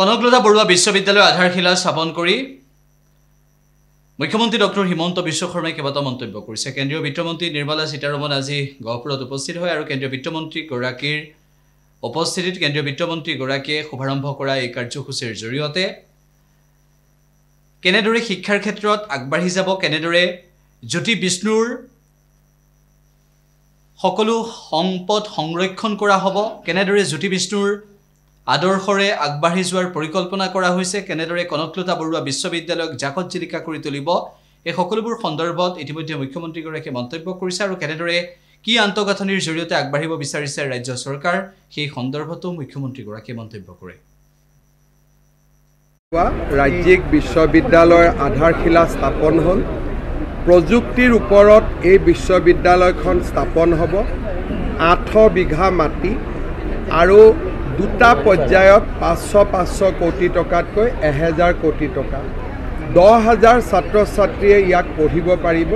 কনকলতা বৰুৱা বিশ্ববিদ্যালয়ৰ আধাৰশিলা স্থাপন কৰি মুখ্যমন্ত্ৰী ডক্টৰ হিমন্ত বিশ্ব শৰ্মাই কেইবাটাও মন্তব্য কৰিছে। কেন্দ্ৰীয় বিত্তমন্ত্ৰী নিৰ্মলা সীতাৰমণ আজি গহপুৰত উপস্থিত হয় আৰু কেন্দ্ৰীয় বিত্তমন্ত্ৰী গৰাকীৰ উপস্থিতিত কেন্দ্ৰীয় বিত্তমন্ত্ৰী গৰাকীয়ে শুভাৰম্ভ কৰা এই কাৰ্যসূচীৰ জৰিয়তে কেনেদৰে শিক্ষাৰ ক্ষেত্ৰত আগবাঢ়ি যাব, কেনেদৰে জ্যোতি বিষ্ণুৰ সকলো সম্পদ সংৰক্ষণ কৰা হ'ব, কেনেদৰে জ্যোতি বিষ্ণুৰ আদৰ্শৰে আগবাঢ়ি যোৱাৰ পৰিকল্পনা কৰা হৈছে, কেনেদৰে কনকলতা বৰুৱা বিশ্ববিদ্যালয়ক জাকত জিলিকা কৰি তুলিব, এই সকলোবোৰ সন্দৰ্ভত ইতিমধ্যে মুখ্যমন্ত্ৰীগৰাকীয়ে মন্তব্য কৰিছে আৰু কেনেদৰে কি আন্তঃগাঁথনিৰ জৰিয়তে আগবাঢ়িব বিচাৰিছে ৰাজ্য চৰকাৰ, সেই সন্দৰ্ভতো মুখ্যমন্ত্ৰীগৰাকীয়ে মন্তব্য কৰে। ৰাজ্যিক বিশ্ববিদ্যালয়ৰ আধাৰশিলা স্থাপন হ'ল। প্ৰযুক্তিৰ ওপৰত এই বিশ্ববিদ্যালয়খন স্থাপন হ'ব। 8 বিঘা মাটি আৰু দুটা পৰ্যায়ত 500 কোটি টকাতকৈ 1000 কোটি টকা। 10,000 ছাত্ৰ ছাত্ৰীয়ে ইয়াক পঢ়িব পাৰিব।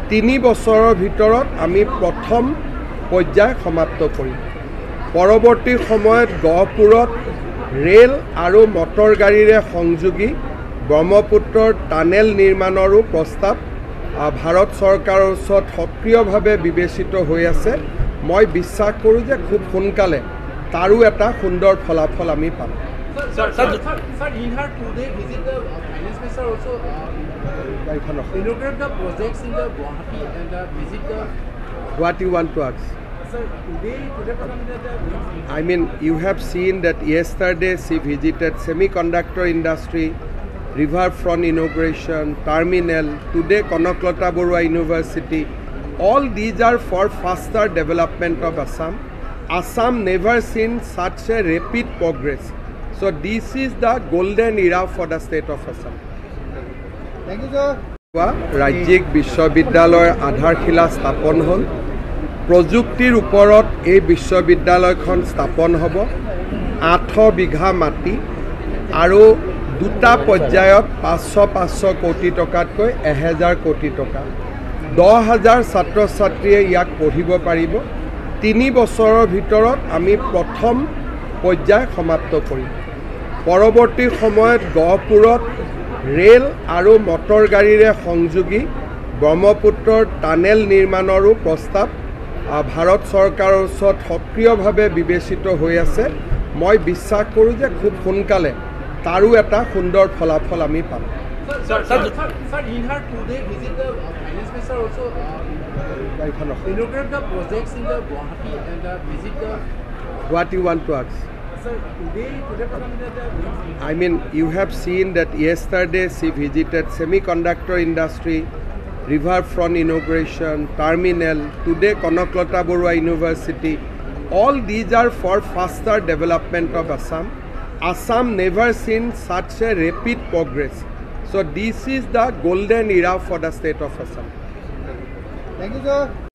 3 বছৰৰ ভিতৰত আমি প্ৰথম পৰ্যায় সমাপ্ত কৰিম। পৰৱৰ্তী সময়ত গহপুৰত ৰেল আৰু মটৰ গাড়ীৰে সংযোগী ব্ৰহ্মপুত্ৰৰ টানেল নিৰ্মাণৰো প্ৰস্তাৱ ভাৰত চৰকাৰৰ ওচৰত সক্ৰিয়ভাৱে বিবেচিত হৈ আছে। মই বিশ্বাস কৰোঁ যে খুব সোনকালে তাৰো এটা সুন্দৰ ফলাফল আমি পাম। What you want to ask? I mean, you have seen that yesterday she visited semiconductor industry, riverfront inauguration, terminal, today Kanaklata Borua University. All these are for faster development of Assam. Assam never seen such a rapid progress. So this is the golden era for the state of Assam. Thank you, sir. ৰাজ্যিক বিশ্ববিদ্যালয়ৰ আধাৰশিলা স্থাপন হ'ল। প্ৰযুক্তিৰ ওপৰত এই বিশ্ববিদ্যালয়খন স্থাপন হ'ব। 8 বিঘা মাটি আৰু দুটা পৰ্যায়ত 500 কোটি টকাতকৈ 1000 কোটি টকা। 10,000 ছাত্ৰ ছাত্ৰীয়ে ইয়াক পঢ়িব পাৰিব। 3 বছৰৰ ভিতৰত আমি প্ৰথম পৰ্যায় সমাপ্ত কৰিম। পৰৱৰ্তী সময়ত গহপুৰত ৰেল আৰু মটৰ গাড়ীৰে সংযোগী ব্ৰহ্মপুত্ৰৰ টানেল নিৰ্মাণৰো প্ৰস্তাৱ ভাৰত চৰকাৰৰ ওচৰত সক্ৰিয়ভাৱে বিবেচিত হৈ আছে। মই বিশ্বাস কৰোঁ যে খুব সোনকালে তাৰো এটা সুন্দৰ ফলাফল আমি পাম। What you want to ask? I mean, you have seen that yesterday she visited semiconductor industry, riverfront inauguration, terminal, today Kanaklata Borua University. All these are for faster development of Assam. Assam never seen such a rapid progress. So this is the golden era for the state of Assam. Thank you, sir.